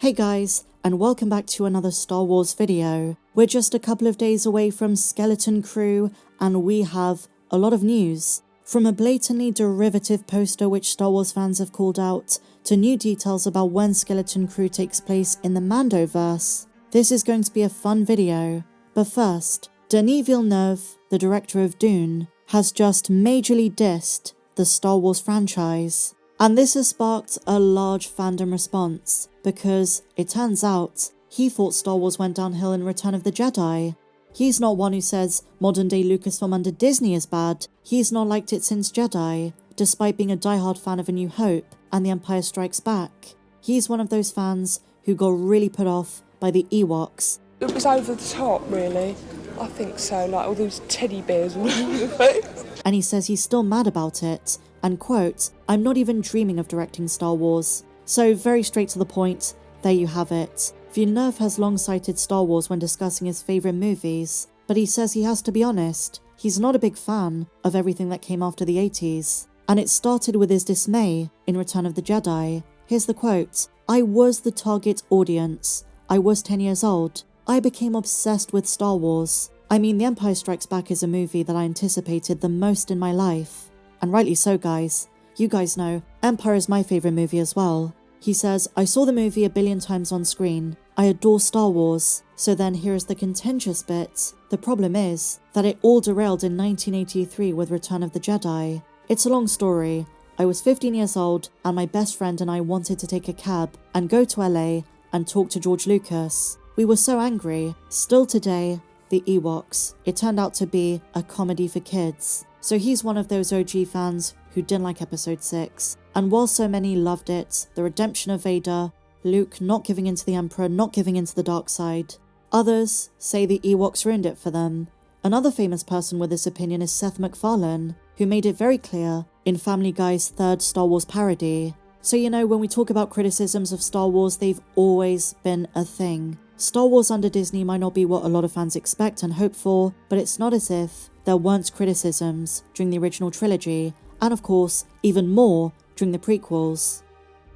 Hey guys, and welcome back to another Star Wars video. We're just a couple of days away from Skeleton Crew, and we have a lot of news. From a blatantly derivative poster which Star Wars fans have called out, to new details about when Skeleton Crew takes place in the Mando-verse. This is going to be a fun video. But first, Denis Villeneuve, the director of Dune, has just majorly dissed the Star Wars franchise. And this has sparked a large fandom response, because it turns out he thought Star Wars went downhill in Return of the Jedi. He's not one who says modern day Lucasfilm under Disney is bad. He's not liked it since Jedi, despite being a diehard fan of A New Hope and The Empire Strikes Back. He's one of those fans who got really put off by the ewoks. It was over the top, really. I think so, like all those teddy bears all over the place. And he says he's still mad about it, and quote, "I'm not even dreaming of directing Star Wars." So very straight to the point, there you have it. Villeneuve has long cited Star Wars when discussing his favourite movies, but he says he has to be honest, he's not a big fan of everything that came after the 80s. And it started with his dismay in Return of the Jedi. Here's the quote, "I was the target audience. I was 10 years old. I became obsessed with Star Wars. I mean, The Empire Strikes Back is a movie that I anticipated the most in my life." And rightly so, guys. You guys know, Empire is my favourite movie as well. He says, "I saw the movie a billion times on screen. I adore Star Wars." So then here is the contentious bit. The problem is that it all derailed in 1983 with Return of the Jedi. It's a long story. I was 15 years old and my best friend and I wanted to take a cab and go to LA and talk to George Lucas. We were so angry. Still today, the ewoks. It turned out to be a comedy for kids. So he's one of those OG fans who didn't like episode 6. And while so many loved it, the redemption of Vader, Luke not giving in to the Emperor, not giving in to the dark side, others say the ewoks ruined it for them. Another famous person with this opinion is Seth MacFarlane, who made it very clear in Family Guy's third Star Wars parody. So you know, when we talk about criticisms of Star Wars, they've always been a thing. Star Wars under Disney might not be what a lot of fans expect and hope for, but it's not as if there weren't criticisms during the original trilogy, and of course, even more during the prequels.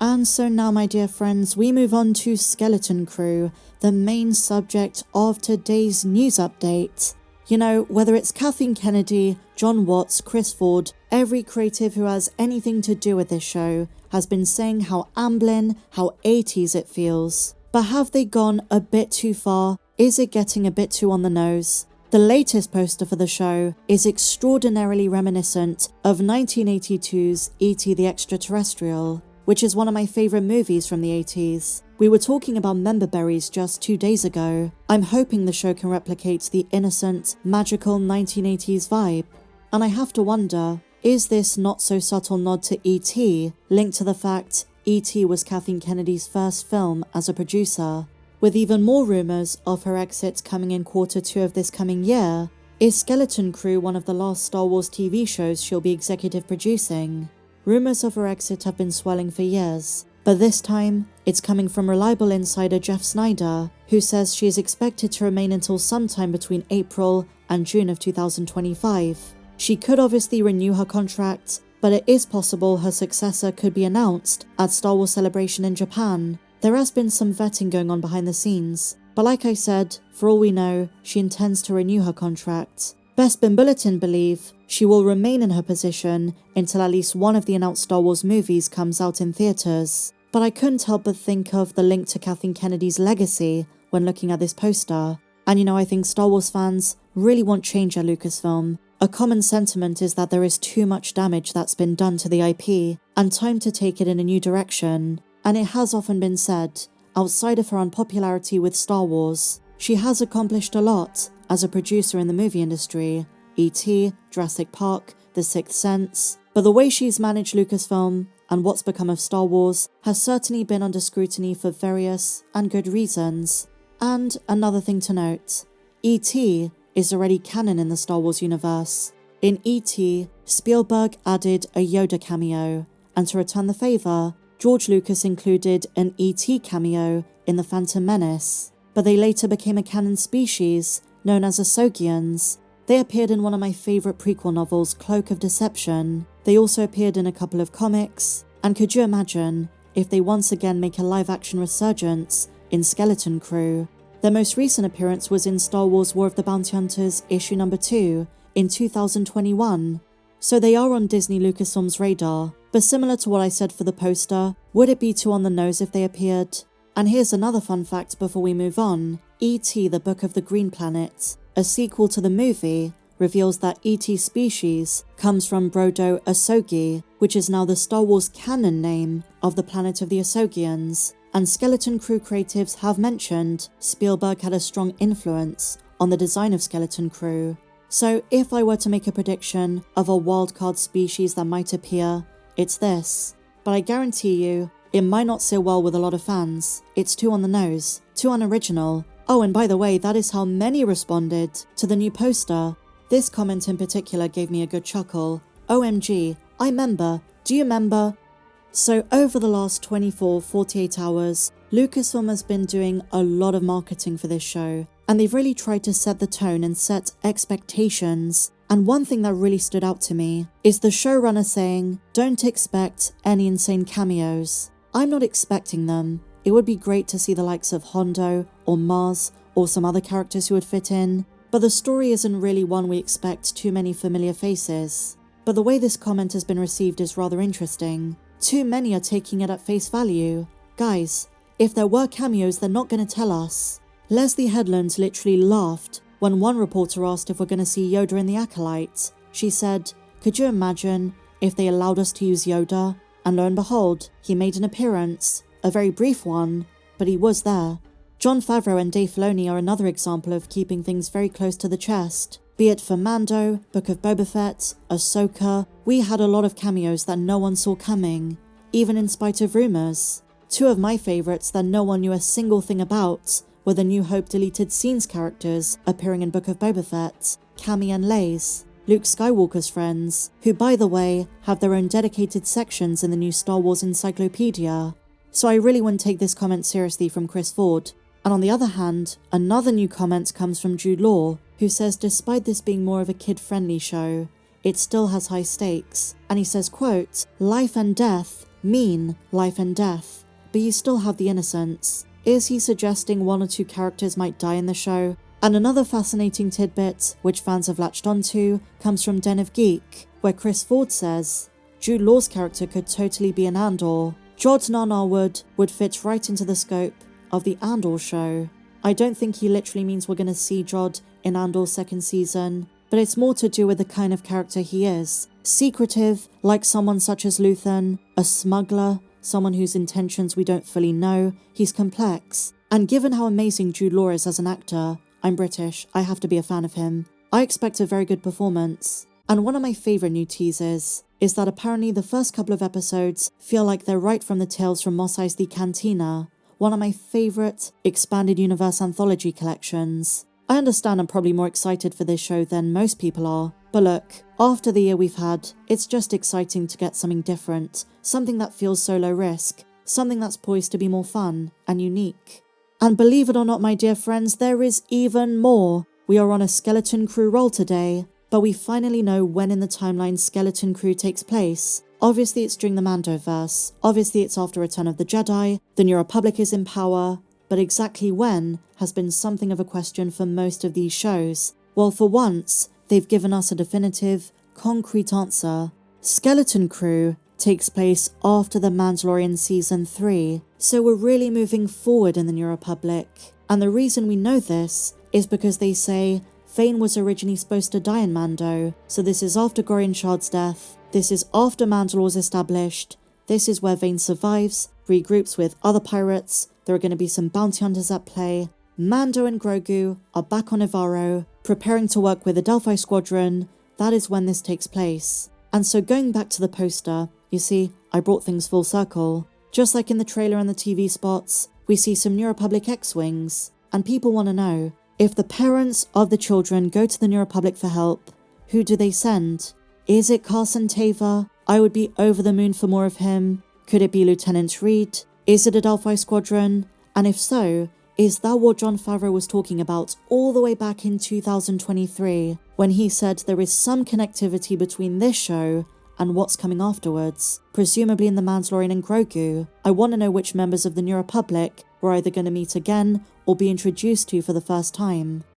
And so now, my dear friends, we move on to Skeleton Crew, the main subject of today's news update. You know, whether it's Kathleen Kennedy, John Watts, Chris Ford, every creative who has anything to do with this show has been saying how Amblin, how 80s it feels. But have they gone a bit too far? Is it getting a bit too on the nose? The latest poster for the show is extraordinarily reminiscent of 1982's E.T. the Extraterrestrial, which is one of my favourite movies from the 80s. We were talking about Memberberries just 2 days ago. I'm hoping the show can replicate the innocent, magical 1980s vibe. And I have to wonder, is this not so subtle nod to E.T. linked to the fact E.T. was Kathleen Kennedy's first film as a producer? With even more rumours of her exit coming in Q2 of this coming year, is Skeleton Crew one of the last Star Wars TV shows she'll be executive producing? Rumours of her exit have been swelling for years, but this time, it's coming from reliable insider Jeff Snyder, who says she is expected to remain until sometime between April and June of 2025. She could obviously renew her contract, but it is possible her successor could be announced at Star Wars Celebration in Japan. There has been some vetting going on behind the scenes, but like I said, for all we know, she intends to renew her contract. Bespin Bulletin believe she will remain in her position until at least one of the announced Star Wars movies comes out in theatres. But I couldn't help but think of the link to Kathleen Kennedy's legacy when looking at this poster. And you know, I think Star Wars fans really want change at Lucasfilm. A common sentiment is that there is too much damage that's been done to the IP, and time to take it in a new direction. And it has often been said, outside of her unpopularity with Star Wars, she has accomplished a lot as a producer in the movie industry. E.T., Jurassic Park, The Sixth Sense. But the way she's managed Lucasfilm and what's become of Star Wars has certainly been under scrutiny for various and good reasons. And another thing to note, E.T. is already canon in the Star Wars universe. In E.T., Spielberg added a Yoda cameo, and to return the favour, George Lucas included an E.T. cameo in The Phantom Menace, but they later became a canon species known as Asogians. They appeared in one of my favourite prequel novels, Cloak of Deception. They also appeared in a couple of comics, and could you imagine if they once again make a live-action resurgence in Skeleton Crew. Their most recent appearance was in Star Wars War of the Bounty Hunters issue number 2 in 2021. So they are on Disney Lucasfilm's radar, but similar to what I said for the poster, would it be too on the nose if they appeared? And here's another fun fact before we move on. E.T. the Book of the Green Planet, a sequel to the movie, reveals that E.T. species comes from Brodo Asogi, which is now the Star Wars canon name of the planet of the Asogians. And Skeleton Crew creatives have mentioned Spielberg had a strong influence on the design of Skeleton Crew. So if I were to make a prediction of a wildcard species that might appear, it's this. But I guarantee you, it might not sit well with a lot of fans. It's too on the nose, too unoriginal. Oh, and by the way, that is how many responded to the new poster. This comment in particular gave me a good chuckle. OMG, I remember. Do you remember? So over the last 48 hours, Lucasfilm has been doing a lot of marketing for this show, and they've really tried to set the tone and set expectations. And one thing that really stood out to me is the showrunner saying, don't expect any insane cameos. I'm not expecting them. It would be great to see the likes of Hondo or Mars or some other characters who would fit in, but the story isn't really one we expect too many familiar faces. But the way this comment has been received is rather interesting. Too many are taking it at face value. Guys, if there were cameos, they're not going to tell us. Leslie Headland literally laughed when one reporter asked if we're going to see Yoda in The Acolyte. She said, could you imagine if they allowed us to use Yoda? And lo and behold, he made an appearance. A very brief one, but he was there. Jon Favreau and Dave Filoni are another example of keeping things very close to the chest. Be it for Mando, Book of Boba Fett, Ahsoka, we had a lot of cameos that no one saw coming, even in spite of rumours. Two of my favourites that no one knew a single thing about were the New Hope deleted scenes characters appearing in Book of Boba Fett, Cammy and Lays, Luke Skywalker's friends, who by the way have their own dedicated sections in the new Star Wars encyclopedia. So I really wouldn't take this comment seriously from Chris Ford. And on the other hand, another new comment comes from Jude Law, who says despite this being more of a kid-friendly show, it still has high stakes. And he says, quote, life and death mean life and death, but you still have the innocence. Is he suggesting one or two characters might die in the show? And another fascinating tidbit, which fans have latched onto, comes from Den of Geek, where Chris Ford says, Jude Law's character could totally be an Andor. Jod Nawood would fit right into the scope of the Andor show. I don't think he literally means we're going to see Jod in Andor's second season, but it's more to do with the kind of character he is. Secretive, like someone such as Luthen, a smuggler, someone whose intentions we don't fully know. He's complex. And given how amazing Jude Law is as an actor, I'm British, I have to be a fan of him. I expect a very good performance. And one of my favourite new teasers is that apparently the first couple of episodes feel like they're right from the tales from Mos Eisley Cantina, one of my favourite expanded universe anthology collections. I understand I'm probably more excited for this show than most people are, but look, after the year we've had, it's just exciting to get something different, something that feels so low risk, something that's poised to be more fun and unique. And believe it or not, my dear friends, there is even more. We are on a Skeleton Crew roll today, but we finally know when in the timeline Skeleton Crew takes place. Obviously it's during the Mando-verse, obviously it's after Return of the Jedi, the New Republic is in power, but exactly when has been something of a question for most of these shows. Well, for once, they've given us a definitive, concrete answer. Skeleton Crew takes place after the Mandalorian Season 3, so we're really moving forward in the New Republic. And the reason we know this is because they say Thane was originally supposed to die in Mando, so this is after Gorian Shard's death, this is after Mandalore's established, this is where Thane survives, regroups with other pirates, there are going to be some bounty hunters at play, Mando and Grogu are back on Nevarro, preparing to work with the Delphi Squadron. That is when this takes place. And so going back to the poster, you see, I brought things full circle. Just like in the trailer and the TV spots, we see some New Republic X-Wings, and people want to know, if the parents of the children go to the New Republic for help, who do they send? Is it Carson Teva? I would be over the moon for more of him. Could it be Lieutenant Reed? Is it a Delphi Squadron? And if so, is that what Jon Favreau was talking about all the way back in 2023, when he said there is some connectivity between this show and what's coming afterwards, presumably in The Mandalorian and Grogu. I want to know which members of the New Republic we're either going to meet again or be introduced to for the first time.